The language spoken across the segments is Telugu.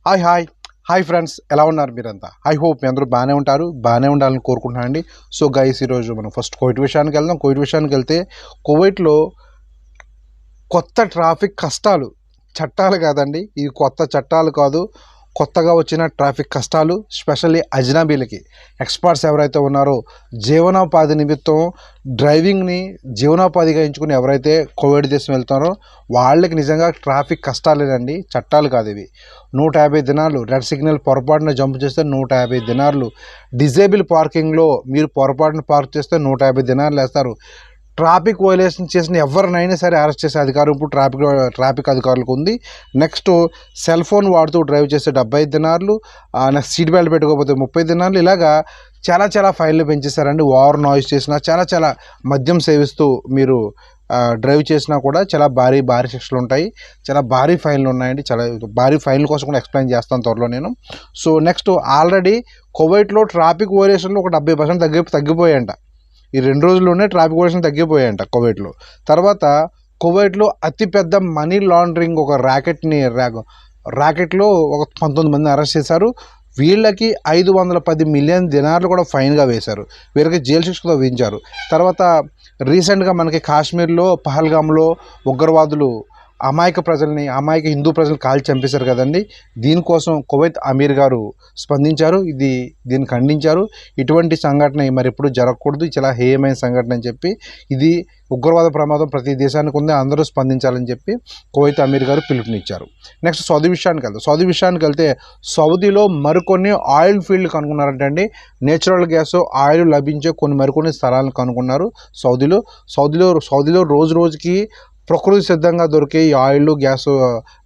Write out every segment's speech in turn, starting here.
హాయ్ హాయ్ హాయ్ ఫ్రెండ్స్, ఎలా ఉన్నారు మీరంతా? ఐ హోప్ మీ అందరూ బాగానే ఉంటారు, బాగానే ఉండాలని కోరుకుంటున్నానండి. సో గైస్, ఈరోజు మనం ఫస్ట్ కువైట్ విషయానికి వెళ్దాం. కువైట్ విషయానికి వెళ్తే కువైట్లో కొత్త ట్రాఫిక్ కష్టాలు, చట్టాలు కాదండి, ఇవి కొత్త చట్టాలు కాదు, కొత్తగా వచ్చిన ట్రాఫిక్ కష్టాలు, స్పెషల్లీ అజ్నబీలకి. ఎక్స్పర్ట్స్ ఎవరైతే ఉన్నారో జీవనోపాధి నిమిత్తం డ్రైవింగ్ని జీవనోపాధిగా ఎంచుకుని ఎవరైతే కువైట్ దేశం వెళ్తున్నారో వాళ్ళకి నిజంగా ట్రాఫిక్ కష్టాలేనండి, చట్టాలు కాదు ఇవి. 150 దినాలు రెడ్ సిగ్నల్ పొరపాటున జంప్ చేస్తే 150 దినాలు, డిజేబుల్ పార్కింగ్లో మీరు పొరపాటున పార్క్ చేస్తే 150 దినాలు వేస్తారు. ట్రాఫిక్ వైలేషన్ చేసిన ఎవరినైనా సరే అరెస్ట్ చేసే అధికారం ఇప్పుడు ట్రాఫిక్ అధికారులకు ఉంది. నెక్స్ట్, సెల్ ఫోన్ వాడుతూ డ్రైవ్ చేస్తే 75 దినార్లు, నెక్స్ట్ సీట్ బెల్ట్ పెట్టుకోకపోతే 30 దినార్లు. ఇలాగా చాలా ఫైన్లు పెంచేశారండి. ఓవర్ నాయిస్ చేసినా, చాలా మద్యం సేవిస్తూ మీరు డ్రైవ్ చేసినా కూడా చాలా భారీ శిక్షలు ఉంటాయి, చాలా భారీ ఫైన్లు ఉన్నాయండి. చాలా భారీ ఫైన్ల కోసం కూడా ఎక్స్ప్లెయిన్ చేస్తాను త్వరలో నేను. సో నెక్స్ట్, ఆల్రెడీ కువైట్లో ట్రాఫిక్ వైలేషన్లు ఒక 70% తగ్గిపోయాయంట. ఈ 2 రోజుల్లోనే ట్రాఫిక్ వైలేషన్ తగ్గిపోయాయంట కువైట్లో. తర్వాత కువైట్లో అతిపెద్ద మనీ లాండరింగ్ ఒక ర్యాకెట్లో ఒక 19 మంది అరెస్ట్ చేశారు. వీళ్ళకి 510 మిలియన్ దినార్లు కూడా ఫైన్గా వేశారు. వీరికి జైలు శిక్షతో విధించారు. తర్వాత రీసెంట్గా మనకి కాశ్మీర్లో పహల్గామ్లో ఉగ్రవాదులు అమాయక హిందూ ప్రజల్ని కాల్చి చంపేశారు కదండి. దీనికోసం కువైత్ అమీర్ గారు స్పందించారు, దీన్ని ఖండించారు. ఇటువంటి సంఘటన మరి ఎప్పుడు జరగకూడదు, చాలా హేయమైన సంఘటన అని చెప్పి, ఇది ఉగ్రవాద ప్రమాదం ప్రతి దేశానికి ఉంది, అందరూ స్పందించాలని చెప్పి కువైత్ అమీర్ గారు పిలుపునిచ్చారు. నెక్స్ట్ సౌదీ విషయానికి వెళ్తే సౌదీలో మరికొన్ని ఆయిల్ ఫీల్డ్ కనుక్కున్నారంటే అండి. నేచురల్ గ్యాస్, ఆయిల్ లభించే మరికొన్ని స్థలాలను కనుక్కున్నారు సౌదీలో రోజుకి ప్రకృతి సిద్ధంగా దొరికే ఈ ఆయిల్, గ్యాస్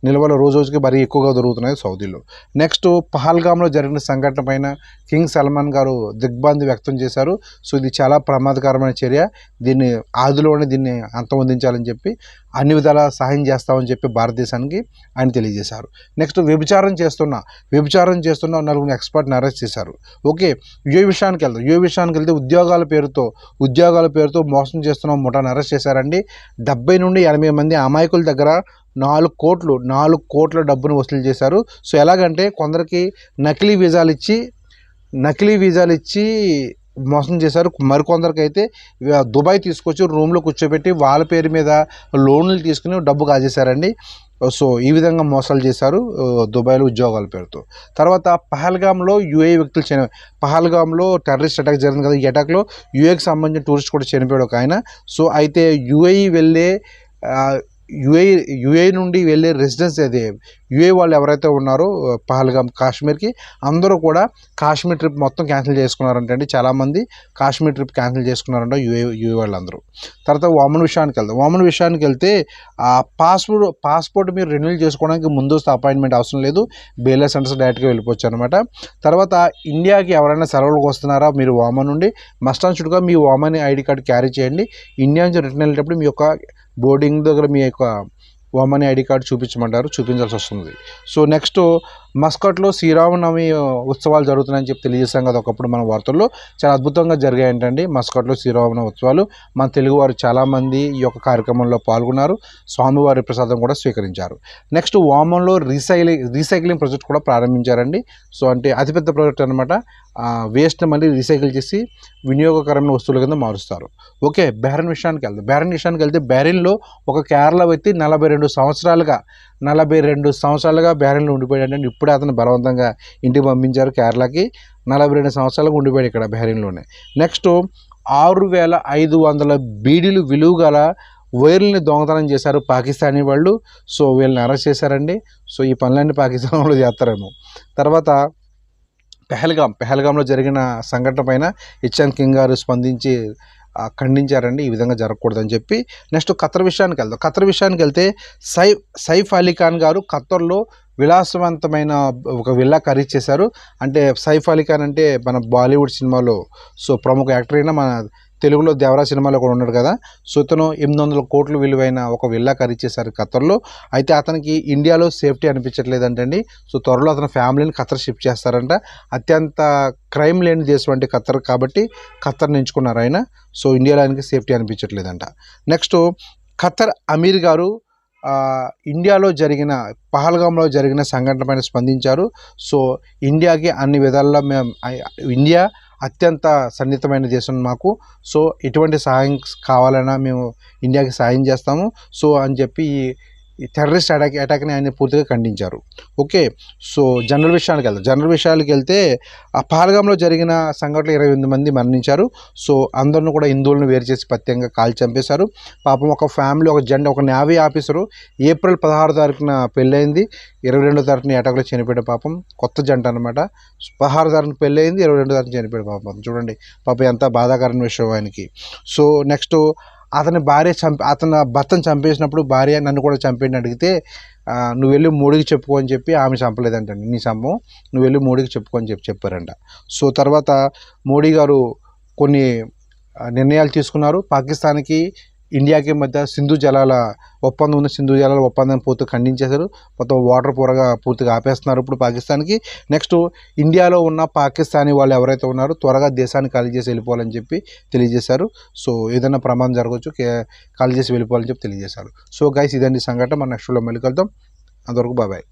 నిల్వలు రోజుకి మరీ ఎక్కువగా దొరుకుతున్నాయి సౌదీలో. నెక్స్ట్, పహల్గామ్లో జరిగిన సంఘటన పైన కింగ్ సల్మాన్ గారు దిగ్భ్రాంతి వ్యక్తం చేశారు. సో ఇది చాలా ప్రమాదకరమైన చర్య, దీన్ని అంతమొందించాలని చెప్పి అన్ని విధాల సహాయం చేస్తామని చెప్పి భారతదేశానికి ఆయన తెలియజేశారు. నెక్స్ట్, వ్యభిచారం చేస్తున్న 4 ఎక్స్పర్ట్ని అరెస్ట్ చేశారు. ఓకే, యుఏ విషయానికి వెళ్తే ఉద్యోగాల పేరుతో మోసం చేస్తున్న ముఠాను అరెస్ట్ చేశారండి. 70 నుండి 80 మంది అమాయకుల దగ్గర 4 కోట్ల డబ్బును వసూలు చేశారు. సో ఎలాగంటే, కొందరికి నకిలీ వీజాలు ఇచ్చి మోసం చేశారు. మరికొందరికి అయితే దుబాయ్ తీసుకొచ్చి రూమ్లో కూర్చోబెట్టి వాళ్ళ పేరు మీద లోన్లు తీసుకుని డబ్బు కాజేశారండి. సో ఈ విధంగా మోసాలు చేశారు దుబాయ్లో ఉద్యోగాల పేరుతో. తర్వాత పహల్గామ్లో పహల్గామ్లో టెర్రరిస్ట్ అటాక్ జరిగింది కదా. ఈ అటాక్లో యూఏకి సంబంధించిన టూరిస్ట్ కూడా చనిపోయాడు ఒక ఆయన. సో అయితే యుఏ నుండి వెళ్ళే రెసిడెన్స్, యుఏ వాళ్ళు ఎవరైతే ఉన్నారో పహల్గామ్ కాశ్మీర్కి, అందరూ కూడా కాశ్మీర్ ట్రిప్ మొత్తం క్యాన్సిల్ చేసుకున్నారంటే అండి. చాలామంది కాశ్మీర్ ట్రిప్ క్యాన్సిల్ చేసుకున్నారంట యుఏ వాళ్ళందరూ. తర్వాత ఓమన్ విషయానికి వెళ్తే పాస్పోర్ట్ మీరు రెన్యూల్ చేసుకోవడానికి ముందస్తు అపాయింట్మెంట్ అవసరం లేదు, బేలా సెంటర్స్ డైరెక్ట్గా వెళ్ళిపోవచ్చు అనమాట. తర్వాత ఇండియాకి ఎవరైనా సెలవులకు వస్తున్నారా మీరు ఓమన్ నుండి, మస్ట్ అండ్ షుడ్గా మీ ఓమన్ ఐడి కార్డు క్యారీ చేయండి. ఇండియా నుంచి రిటర్న్ వెళ్ళేటప్పుడు మీ యొక్క బోర్డింగ్ దగ్గర మీ యొక్క ఓమన్ ఐడి కార్డు చూపించాల్సి వస్తుంది. సో నెక్స్ట్, మస్కట్లో శ్రీరామనవమి ఉత్సవాలు జరుగుతున్నాయని చెప్పి తెలియజేశాం కదా ఒకప్పుడు మన వార్తల్లో. చాలా అద్భుతంగా జరిగాయంటండి మస్కట్లో శ్రీరామనవమి ఉత్సవాలు. మన తెలుగువారు చాలామంది ఈ యొక్క కార్యక్రమంలో పాల్గొన్నారు, స్వామివారి ప్రసాదం కూడా స్వీకరించారు. నెక్స్ట్, ఓమన్లో రీసైక్లింగ్ ప్రాజెక్ట్ కూడా ప్రారంభించారండి. సో అంటే అతిపెద్ద ప్రాజెక్ట్ అనమాట. వేస్ట్ మళ్ళీ రీసైకిల్ చేసి వినియోగకరమైన వస్తువుల కింద మారుస్తారు. ఓకే, బహ్రెయిన్ విషయానికి వెళ్తే బహ్రెయిన్లో ఒక కేరళ వ్యక్తి 42 సంవత్సరాలుగా బహ్రెయిన్లో ఉండిపోయాడంటే, ఇప్పుడే అతను బలవంతంగా ఇంటికి పంపించారు కేరళకి. 42 సంవత్సరాలుగా ఉండిపోయాడు ఇక్కడ బహ్రెయిన్లోనే. నెక్స్ట్, 6500 బీడీలు విలువ గల వైర్లని దొంగతనం చేశారు పాకిస్తానీ వాళ్ళు. సో వీళ్ళని అరెస్ట్ చేశారండి. సో ఈ పనులన్నీ పాకిస్తాన్ వాళ్ళు చేస్తారేమో. తర్వాత పెహల్గామ్లో జరిగిన సంఘటన పైన హెచ్ఎన్ కింగ్ గారు స్పందించి ఖండించారండి, ఈ విధంగా జరగకూడదని చెప్పి. నెక్స్ట్, ఖత్తర్ విషయానికి వెళ్తే సైఫ్ అలీ ఖాన్ గారు ఖత్తర్లో విలాసవంతమైన ఒక విల్లా ఖరీదు చేశారు. అంటే సైఫ్ అలీ ఖాన్ అంటే మన బాలీవుడ్ సినిమాలో ప్రముఖ యాక్టర్ అయినా, మన తెలుగులో దేవరా సినిమాలో కూడా ఉన్నాడు కదా. సో ఇతను 800 కోట్లు విలువైన ఒక విల్లా ఖరీదు చేశారు ఖత్తర్లో. అయితే అతనికి ఇండియాలో సేఫ్టీ అనిపించట్లేదంటండి. సో త్వరలో అతని ఫ్యామిలీని ఖత్తర్ షిఫ్ట్ చేస్తారంట. అత్యంత క్రైమ్ లేని దేశం అంటే ఖత్తర్ కాబట్టి ఖత్తర్ని ఎంచుకున్నారు ఆయన. సో ఇండియాలో ఆయనకి సేఫ్టీ అనిపించట్లేదంట. నెక్స్ట్, ఖత్తర్ అమీర్ గారు ఇండియాలో జరిగిన పహల్గామ్లో జరిగిన సంఘటన పైన స్పందించారు. సో ఇండియాకి అన్ని విధాల్లో ఇండియా అత్యంత సన్నిహితమైన దేశం మాకు. సో ఎటువంటి సహాయం కావాలన్నా మేము ఇండియాకి సహాయం చేస్తాము. సో అని చెప్పి ఈ టెర్రరిస్ట్ అటాక్ని ఆయన పూర్తిగా ఖండించారు. ఓకే, సో జనరల్ విషయాలకు వెళ్తే ఆ పహల్గామ్లో జరిగిన సంఘటనలో 28 మంది మరణించారు. సో అందరిని కూడా హిందువులను వేరు చేసి ప్రత్యేకంగా కాల్చి చంపేశారు. పాపం ఒక ఫ్యామిలీ, ఒక నేవీ ఆఫీసరు ఏప్రిల్ 16 తారీఖున పెళ్ళయింది, 22 తారీఖున అటాక్లో చనిపోయాడు. పాపం కొత్త జంట అనమాట. 16 తారీఖున పెళ్ళయింది, 22 తారీఖున చనిపోయాడు. పాపం చూడండి, పాపం ఎంత బాధాకరమైన విషయం ఆయనకి. సో నెక్స్ట్ అతని భర్తను చంపేసినప్పుడు భార్య నన్ను కూడా చంపేయని అడిగితే నువ్వు వెళ్ళి మోడీకి చెప్పుకో అని చెప్పి ఆమె చంపలేదంటండి. నీ సంభవం నువ్వు వెళ్ళి మోడీకి చెప్పుకో అని చెప్పారంట. సో తర్వాత మోడీ గారు కొన్ని నిర్ణయాలు తీసుకున్నారు. పాకిస్తాన్కి ఇండియాకి మధ్య సింధు జలాల ఒప్పందం పూర్తిగా ఖండించేశారు. మొత్తం వాటర్ పూర్తిగా ఆపేస్తున్నారు ఇప్పుడు పాకిస్తాన్కి. నెక్స్ట్ ఇండియాలో ఉన్న పాకిస్తానీ వాళ్ళు ఎవరైతే ఉన్నారో త్వరగా దేశాన్ని ఖాళీ చేసి వెళ్ళిపోవాలని చెప్పి తెలియజేశారు. సో ఏదైనా ప్రమాదం జరగవచ్చు, ఖాళీ చేసి వెళ్ళిపోవాలని చెప్పి తెలియజేశారు. సో గైస్, ఇదండి సంఘటన. మన నెక్స్ట్ లో మళ్ళీ కలుద్దాం. అంతవరకు బాయ్.